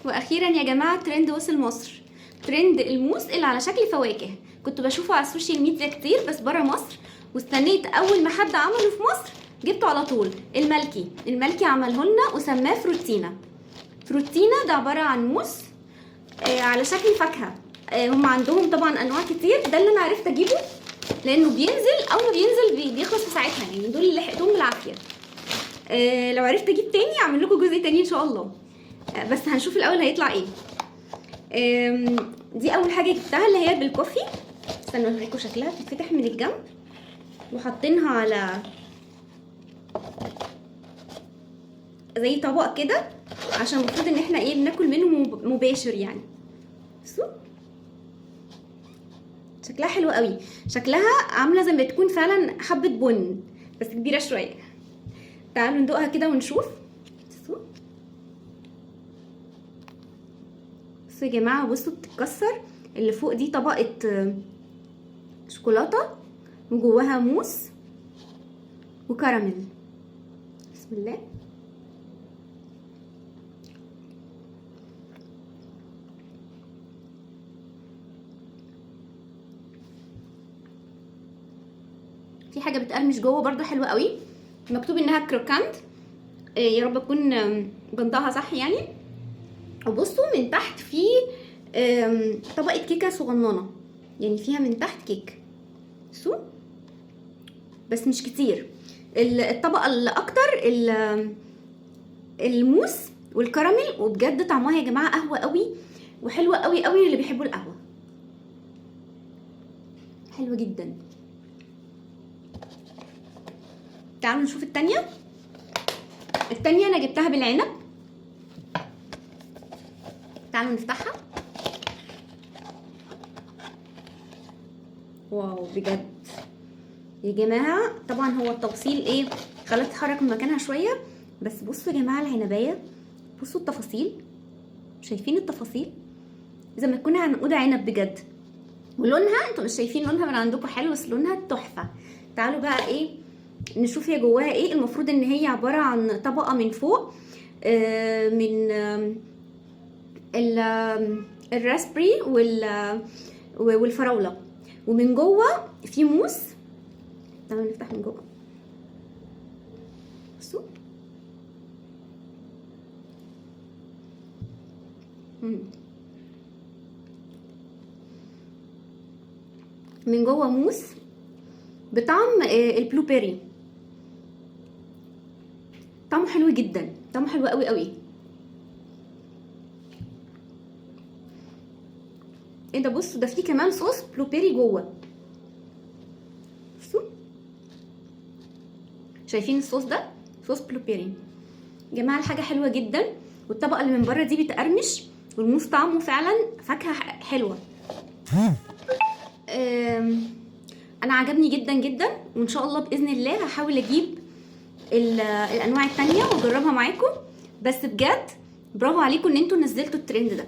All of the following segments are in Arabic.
واخيرا يا جماعه ترند وصل مصر، ترند الموس اللي على شكل فواكه. كنت بشوفه على السوشيال ميديا كتير بس بره مصر، واستنيت اول ما حد عمله في مصر جبته على طول. الملكي عمله لنا وسماه فروتينا. فروتينا ده عباره عن موس على شكل فاكهه. هم عندهم طبعا انواع كتير، ده اللي انا عرفت اجيبه لانه بينزل، اول ما بينزل بيخلص في ساعتها، يعني دول اللي لحقتهم بالعافيه. لو عرفت اجيب تاني اعمل لكم جزء تاني ان شاء الله. بس هنشوف الاول هيطلع ايه. دي اول حاجه جبتها اللي هي بالكوفي. استنوا اوريكم شكلها، بتتفتح من الجنب وحاطينها على زي طبق كده، عشان المفروض ان احنا بناكل منه مباشر يعني. بصوا شكلها حلو قوي، شكلها عامله زي ما تكون فعلا حبه بن بس كبيره شويه. تعالوا ندوقها كده ونشوف. بصوا يا جماعه، بصوا بتتكسر، اللي فوق دي طبقه شوكولاته وجواها موس وكراميل. بسم الله. في حاجه بتقرمش جوه برضو حلوه قوي، مكتوب انها كروكانت. يا رب اكون بنطقها صح يعني. وبصوا من تحت في طبقه كيكه صغننه، يعني فيها من تحت كيك. بصوا بس مش كتير. الطبقه الاكتر الموس والكراميل، وبجد طعمها يا جماعه قهوه قوي وحلوه قوي قوي اللي بيحبوا القهوه. حلوه جدا. تعالوا نشوف التانية انا جبتها بالعنب. تعالوا نفتحها. واو بجد يا جماعه، طبعا هو التوصيل خلاها تتحرك من مكانها شويه، بس بصوا يا جماعه العنبايه، بصوا التفاصيل، شايفين التفاصيل زي ما تكون عنقود عنب بجد. ولونها انتوا مش شايفين لونها من عندكم حلو، بس لونها تحفه. تعالوا بقى نشوف هي جواها ايه. المفروض ان هي عباره عن طبقه من فوق من الراسبري والفراوله، ومن جوه في موس. تعالوا نفتح من جوه. بصوا من جوه موس بطعم البلو بيري. طعمه حلو جدا، طعمه حلو قوي قوي. ايه ده؟ بصوا ده فيه كمان صوص بلو بيري جوه. بصوا شايفين الصوص ده؟ صوص بلو بيري يا جماعه. الحاجه حلوه جدا، والطبقه اللي من بره دي بتقرمش، والموس طعمه فعلا فاكهه حلوه. انا عجبني جدا جدا، وان شاء الله باذن الله هحاول اجيب الانواع التانية واجربها معاكم. بس بجد برافو عليكم ان انتوا نزلتوا الترند ده.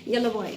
يلا باي.